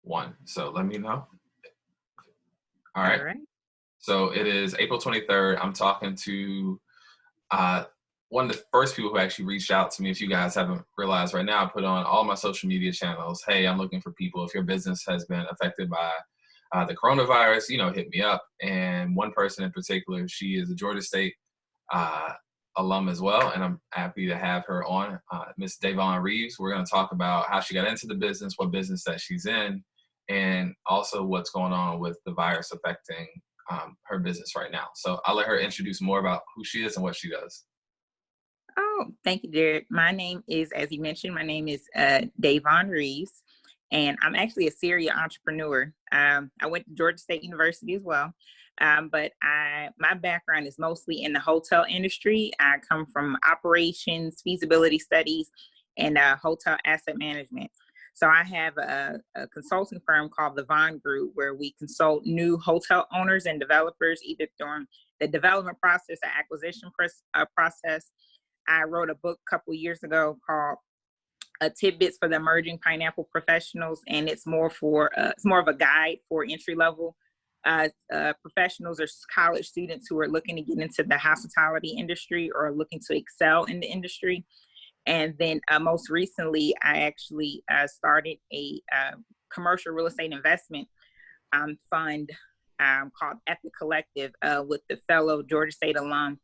1. So let me know. All All right. right. So it is April 23rd. I'm talking to one of the first people who actually reached out to me. If you guys haven't realized right now, I put on all my social media channels. Hey, I'm looking for people. If your business has been affected by the coronavirus, hit me up. And one person in particular, she is a Georgia State alum as well. And I'm happy to have her on, Miss Davonne Reeves. We're going to talk about how she got into the business, what business that she's in, and also what's going on with the virus affecting her business right now. So I'll let her introduce more about who she is and what she does. Oh, thank you, Jared. My name is, as you mentioned, my name is Davonne Reeves, and I'm actually a serial entrepreneur. I went to Georgia State University as well, but my background is mostly in the hotel industry. I come from operations, feasibility studies, and hotel asset management. So I have a consulting firm called the Davonne Group, where we consult new hotel owners and developers, either during the development process or acquisition process. I wrote a book a couple years ago called Tidbits for the Emerging Pineapple Professionals, and it's more of a guide for entry level professionals or college students who are looking to get into the hospitality industry or looking to excel in the industry. And then most recently, I actually started a commercial real estate investment fund called Epiq Collective with the fellow Georgia State alum,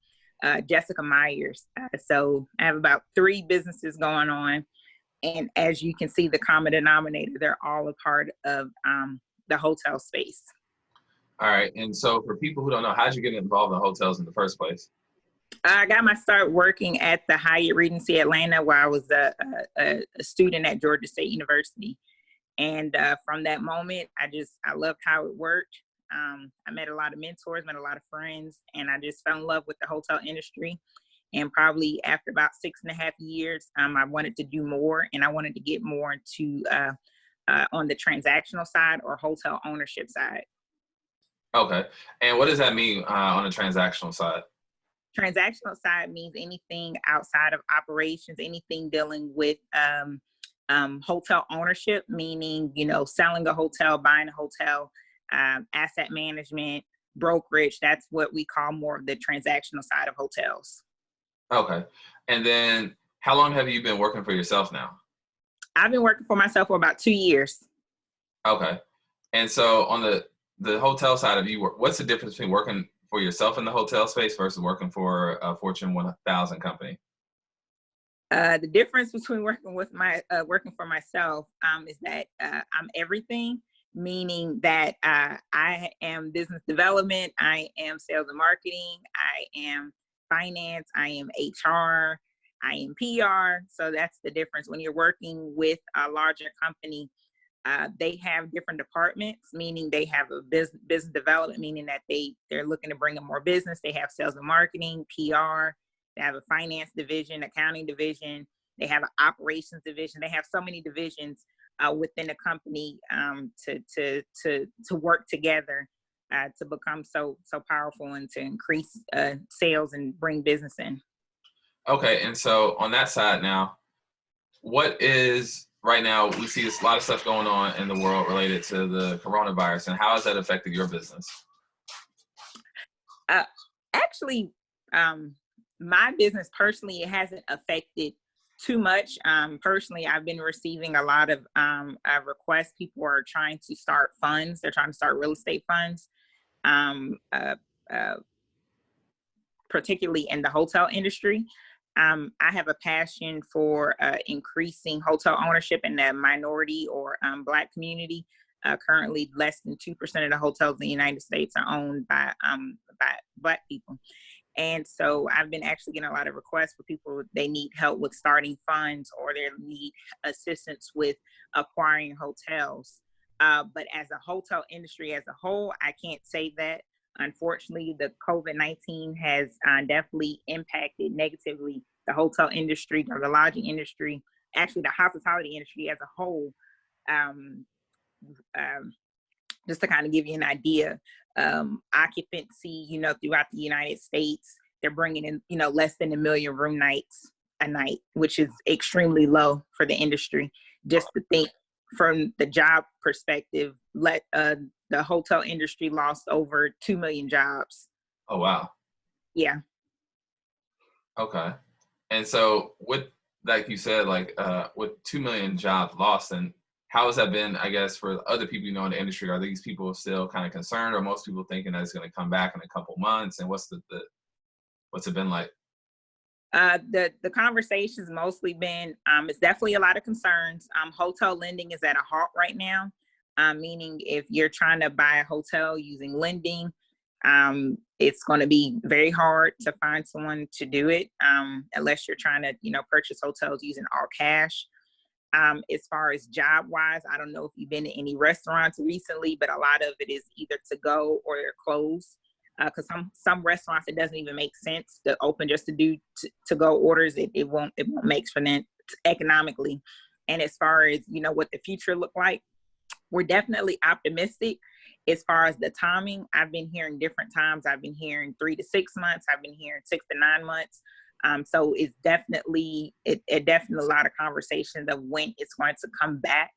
Jessica Myers. So I have about 3 businesses going on. And as you can see, the common denominator, they're all a part of the hotel space. All right. And so for people who don't know, how'd you get involved in hotels in the first place? I got my start working at the Hyatt Atlanta while I was a student at Georgia State University. And from that moment, I loved how it worked. I met a lot of mentors, met a lot of friends, and I just fell in love with the hotel industry. And probably after about 6.5 years, I wanted to do more, and I wanted to get more into on the transactional side or hotel ownership side. Okay. And what does that mean on the transactional side? Transactional side means anything outside of operations, anything dealing with hotel ownership, meaning, selling a hotel, buying a hotel, asset management, brokerage. That's what we call more of the transactional side of hotels. Okay. And then how long have you been working for yourself now? I've been working for myself for about 2 years. Okay. And so on the hotel side of you, what's the difference between working for yourself in the hotel space versus working for a Fortune 1000 company? The difference between working for myself is that I'm everything, meaning that I am business development, I am sales and marketing, I am finance, I am HR, I am PR. So that's the difference. When you're working with a larger company, they have different departments, meaning they have a business development, meaning that they're looking to bring in more business. They have sales and marketing, PR. They have a finance division, accounting division. They have an operations division. They have so many divisions within a company to work together to become so powerful and to increase sales and bring business in. Okay, and so on that side now, what is right now? We see a lot of stuff going on in the world related to the coronavirus, and how has that affected your business? Actually, my business personally, it hasn't affected too much. Personally, I've been receiving a lot of requests. People are trying to start funds. They're trying to start real estate funds, particularly in the hotel industry. I have a passion for increasing hotel ownership in the minority or Black community. Currently, less than 2% of the hotels in the United States are owned by Black people. And so I've been actually getting a lot of requests for people, they need help with starting funds or they need assistance with acquiring hotels. But as a hotel industry as a whole, I can't say that. Unfortunately, the COVID-19 has definitely impacted negatively the hotel industry or the lodging industry, actually the hospitality industry as a whole. Just to kind of give you an idea, occupancy, throughout the United States, they're bringing in, less than 1 million room nights a night, which is extremely low for the industry. Just to think from the job perspective, the hotel industry lost over 2 million jobs. Oh, wow. Yeah. Okay. And so with, like you said, like with 2 million jobs lost, and how has that been, I guess, for other people you know in the industry? Are these people still kind of concerned, or most people thinking that it's going to come back in a couple months? And what's it been like? The conversation's mostly been, it's definitely a lot of concerns. Hotel lending is at a halt right now, meaning if you're trying to buy a hotel using lending, it's going to be very hard to find someone to do it, unless you're trying to, purchase hotels using all cash. As far as job wise, I don't know if you've been to any restaurants recently, but a lot of it is either to go or they're closed. Because some restaurants, it doesn't even make sense to open just to do to go orders. It won't make sense economically. And as far as what the future look like, we're definitely optimistic. As far as the timing, I've been hearing different times. I've been hearing 3 to 6 months. I've been hearing 6 to 9 months. So it's definitely a lot of conversations of when it's going to come back.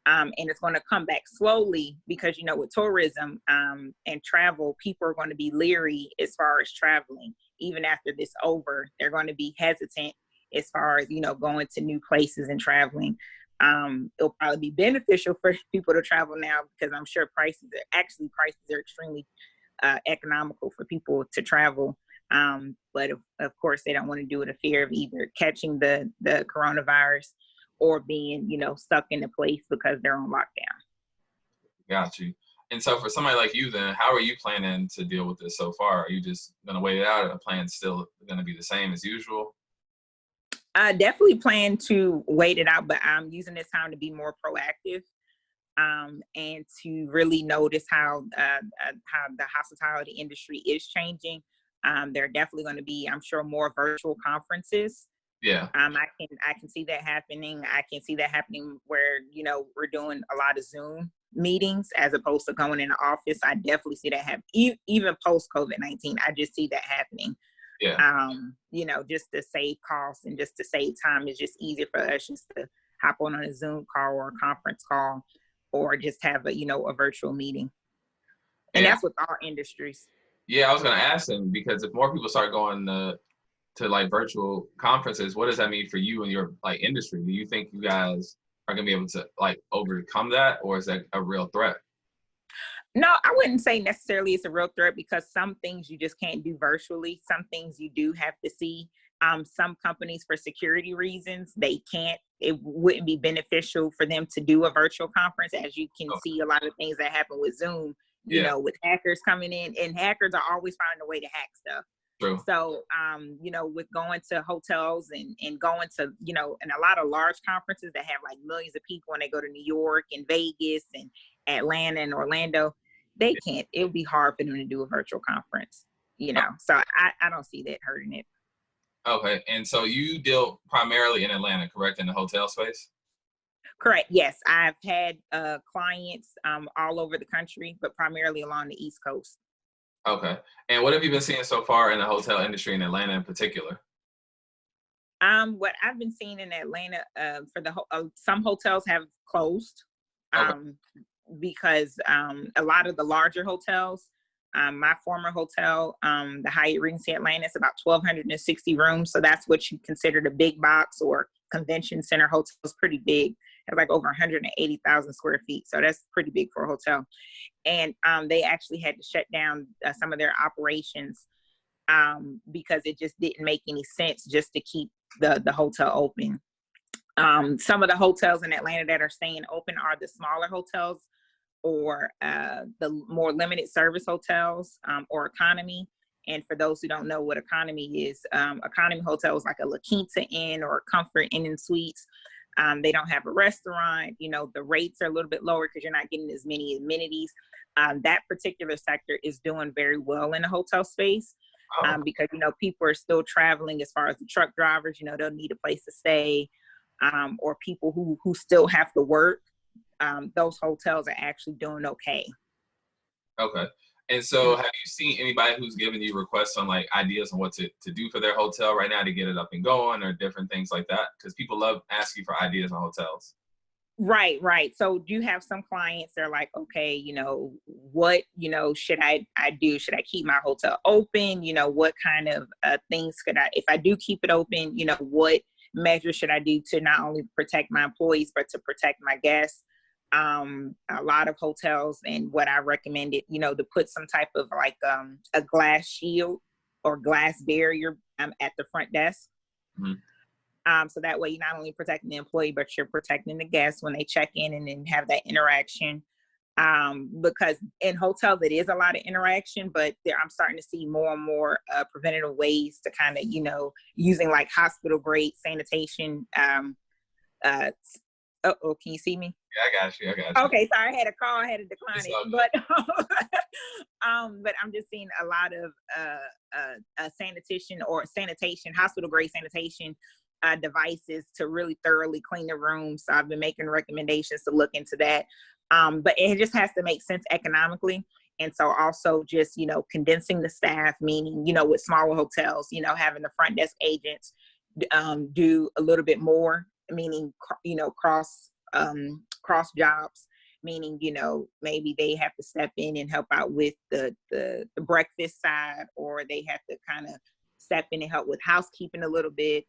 And it's going to come back slowly because, with tourism and travel, people are going to be leery as far as traveling. Even after this over, they're going to be hesitant as far as, going to new places and traveling. It'll probably be beneficial for people to travel now because I'm sure prices are extremely economical for people to travel. But of course, they don't want to do it in fear of either catching the coronavirus or being, stuck in a place because they're on lockdown. Got you. And so for somebody like you then, how are you planning to deal with this so far? Are you just going to wait it out, or the plan's still going to be the same as usual? I definitely plan to wait it out, but I'm using this time to be more proactive, and to really notice how the hospitality industry is changing. There are definitely going to be, I'm sure, more virtual conferences. Yeah. I can see that happening. I can see that happening where, we're doing a lot of Zoom meetings as opposed to going in the office. I definitely see that happen. Even post COVID-19, I just see that happening. Yeah. Just to save costs and just to save time, it's just easier for us just to hop on a Zoom call or a conference call or just have a virtual meeting. And that's with all industries. Yeah, I was going to ask them, because if more people start going to like virtual conferences, what does that mean for you and your like industry? Do you think you guys are going to be able to like overcome that, or is that a real threat? No, I wouldn't say necessarily it's a real threat because some things you just can't do virtually. Some things you do have to see. Some companies, for security reasons, it wouldn't be beneficial for them to do a virtual conference. As you can see, a lot of things that happen with Zoom, with hackers coming in, and hackers are always finding a way to hack stuff. True. So, with going to hotels and going to, and a lot of large conferences that have like millions of people, and they go to New York and Vegas and Atlanta and Orlando, they can't. It would be hard for them to do a virtual conference, So I don't see that hurting it. Okay. And so you deal primarily in Atlanta, correct, in the hotel space? Correct. Yes. I've had clients all over the country, but primarily along the East Coast. Okay. And what have you been seeing so far in the hotel industry in Atlanta in particular? What I've been seeing in Atlanta, some hotels have closed, because a lot of the larger hotels, my former hotel, the Hyatt Regency Atlanta, is about 1,260 rooms. So that's what you consider the big box or convention center hotel. Is pretty big. It's like over 180,000 square feet. So that's pretty big for a hotel. And they actually had to shut down some of their operations because it just didn't make any sense just to keep the hotel open. Some of the hotels in Atlanta that are staying open are the smaller hotels or the more limited service hotels or economy. And for those who don't know what economy is, economy hotels like a La Quinta Inn or Comfort Inn and Suites. They don't have a restaurant. The rates are a little bit lower because you're not getting as many amenities. That particular sector is doing very well in the hotel space because, people are still traveling. As far as the truck drivers, they'll need a place to stay, or people who still have to work. Those hotels are actually doing okay. Okay. And so have you seen anybody who's given you requests on like ideas on what to do for their hotel right now to get it up and going, or different things like that? Because people love asking for ideas on hotels. Right. So you have some clients that are like, okay, what, should I do? Should I keep my hotel open? What kind of things could if I do keep it open, what measures should I do to not only protect my employees, but to protect my guests? A lot of hotels, and what I recommended, to put some type of like a glass shield or glass barrier at the front desk. Mm-hmm. So that way you're not only protecting the employee, but you're protecting the guests when they check in and then have that interaction. Because in hotels, it is a lot of interaction, but I'm starting to see more and more preventative ways to kind of, using like hospital grade sanitation. Can you see me? Yeah, I got you. Okay, sorry, I had a call, I had to decline it, but but I'm just seeing a lot of sanitation, hospital grade sanitation devices to really thoroughly clean the room. So I've been making recommendations to look into that. But it just has to make sense economically. And so also just, condensing the staff, meaning, with smaller hotels, having the front desk agents do a little bit more, meaning, cross jobs, meaning, maybe they have to step in and help out with the breakfast side, or they have to kind of step in and help with housekeeping a little bit,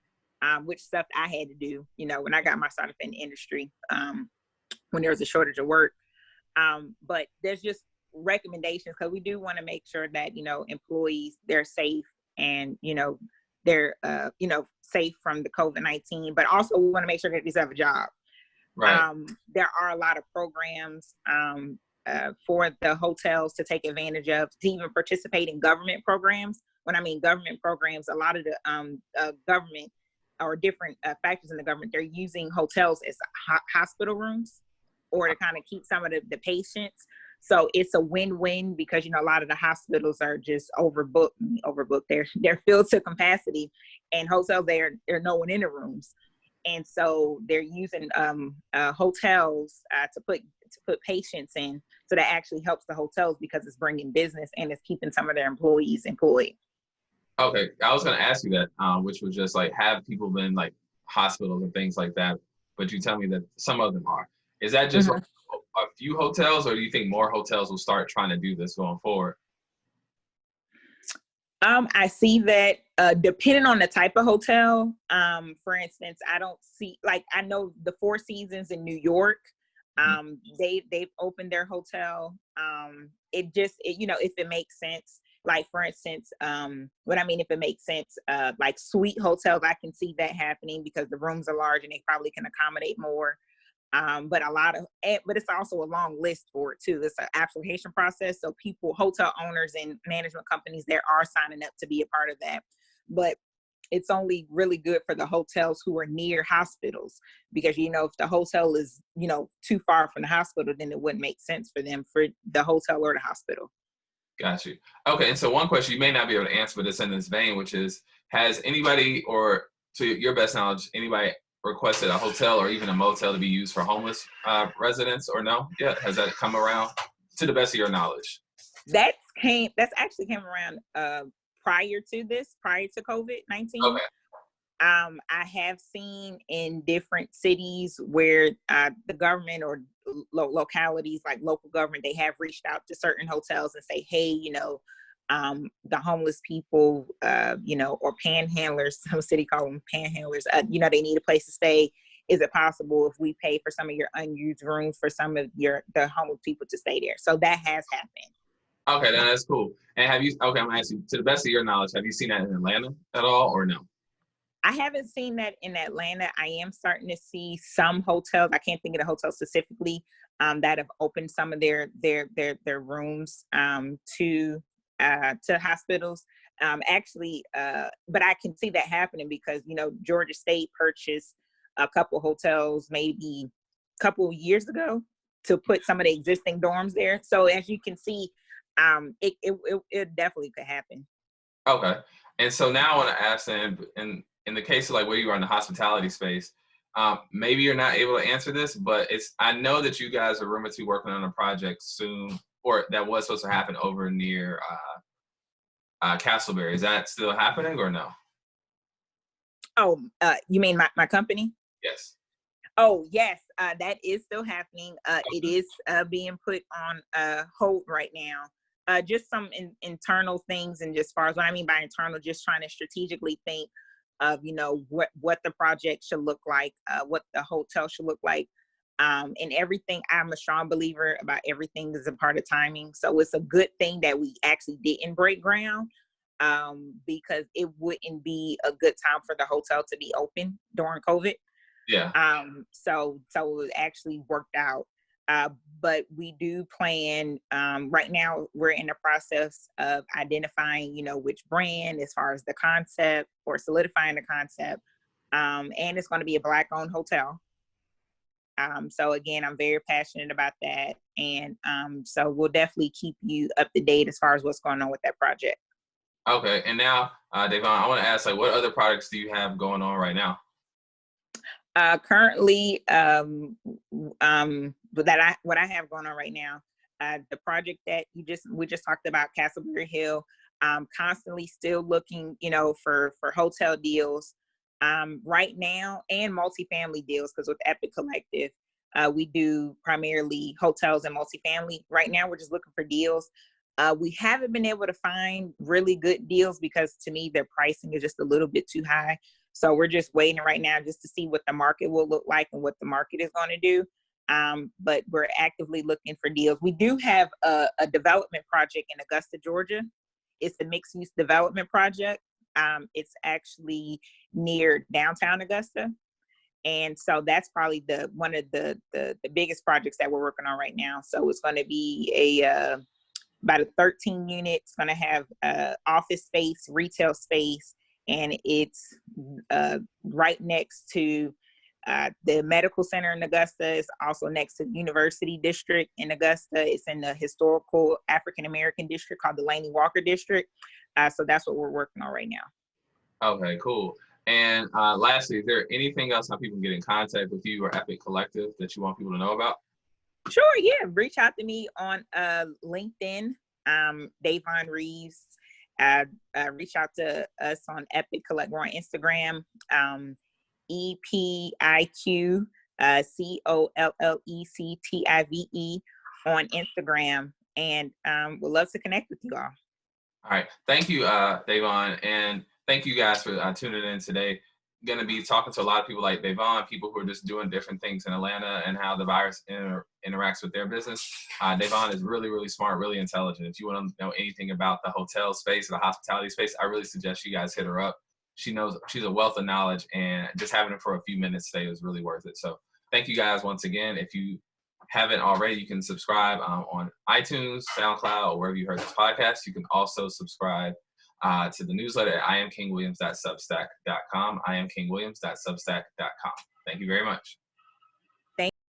which stuff I had to do, when I got my startup in the industry, when there was a shortage of work. But there's just recommendations, because we do want to make sure that, employees, they're safe, and, they're, safe from the COVID-19, but also we want to make sure that they have a job. Right. There are a lot of programs for the hotels to take advantage of, to even participate in government programs. When I mean government programs, a lot of the government or different factors in the government, they're using hotels as hospital rooms, or to kind of keep some of the patients. So it's a win-win, because, a lot of the hospitals are just overbooked. They're filled to capacity, and hotels, there are no one in the rooms. And so they're using hotels to put patients in. So that actually helps the hotels, because it's bringing business and it's keeping some of their employees employed. Okay, I was going to ask you that, which was just like, have people been like hospitals and things like that? But you tell me that some of them are. Is that just like a few hotels, or do you think more hotels will start trying to do this going forward? I see that depending on the type of hotel. For instance, I don't see, like, I know the Four Seasons in New York. They've opened their hotel. If it makes sense. Like, for instance, if it makes sense, like suite hotels, I can see that happening, because the rooms are large and they probably can accommodate more. But it's also a long list for it too. It's an application process. So hotel owners and management companies, there are signing up to be a part of that. But it's only really good for the hotels who are near hospitals, because, if the hotel is, too far from the hospital, then it wouldn't make sense for them, for the hotel or the hospital. Got you. Okay, and so one question you may not be able to answer, but it's in this vein, which is, has anybody, or to your best knowledge, anybody requested a hotel or even a motel to be used for homeless residents, or no? Yeah, has that come around, to the best of your knowledge? That's actually came around prior to COVID-19. Okay. I have seen in different cities where the government or localities, like local government, they have reached out to certain hotels and say, hey, the homeless people, or panhandlers, some city call them panhandlers, they need a place to stay. Is it possible if we pay for some of your unused rooms for some of the homeless people to stay there? So that has happened. Okay, then that's cool. And I'm gonna ask you, to the best of your knowledge, have you seen that in Atlanta at all, or no? I haven't seen that in Atlanta. I am starting to see some hotels. I can't think of the hotel specifically that have opened some of their rooms to hospitals. But I can see that happening, because Georgia State purchased a couple hotels maybe a couple of years ago to put some of the existing dorms there. So as you can see, it definitely could happen. Okay, and so now I want to ask, in the case of like where you are in the hospitality space, maybe you're not able to answer this, but I know that you guys are rumored to be working on a project soon, or that was supposed to happen over near Castleberry. Is that still happening, or no? Oh, you mean my company? Yes. Oh, yes, that is still happening. It is being put on hold right now. Just some internal things, and just as far as what I mean by internal, just trying to strategically think of, what the project should look like, what the hotel should look like, and everything. I'm a strong believer about everything is a part of timing. So it's a good thing that we actually didn't break ground, because it wouldn't be a good time for the hotel to be open during COVID. Yeah. So it actually worked out. Uh, but we do plan, right now we're in the process of identifying, which brand as far as the concept, or solidifying the concept. And it's going to be a Black owned hotel. So again, I'm very passionate about that. And so we'll definitely keep you up to date as far as what's going on with that project. Okay. And now, Davonne, I want to ask, like, what other products do you have going on right now? Currently, what I have going on right now, the project that we just talked about, Castleberry Hill. Constantly still looking, for hotel deals, right now, and multifamily deals, because with Epiq Collective, we do primarily hotels and multifamily. Right now, we're just looking for deals. We haven't been able to find really good deals because, to me, their pricing is just a little bit too high. So we're just waiting right now just to see what the market will look like and what the market is going to do. But we're actively looking for deals. We do have a development project in Augusta, Georgia. It's a mixed use development project. It's actually near downtown Augusta. And so that's probably one of the biggest projects that we're working on right now. So it's going to be about a 13 unit. It's going to have office space, retail space, and it's right next to the medical center in Augusta. It's also next to the University District in Augusta. It's in the historical African American district called the Laney Walker District. So that's what we're working on right now. Okay, cool. And lastly, is there anything else how people can get in contact with you or Epiq Collective that you want people to know about? Sure, yeah. Reach out to me on LinkedIn, Davonne Reeves. Reach out to us on Epiq Collective. We're on Instagram, EPIQ COLLECTIVE on Instagram, and we'd love to connect with you all. All right. Thank you, Davonne. And thank you guys for tuning in today. Going to be talking to a lot of people like Davonne, people who are just doing different things in Atlanta and how the virus interacts with their business. Davonne is really, really smart, really intelligent. If you want to know anything about the hotel space or the hospitality space, I really suggest you guys hit her up. She knows, she's a wealth of knowledge, and just having her for a few minutes today was really worth it. So thank you guys once again. If you haven't already, you can subscribe on iTunes, SoundCloud, or wherever you heard this podcast. You can also subscribe to the newsletter at iamkingwilliams.substack.com, iamkingwilliams.substack.com. Thank you very much.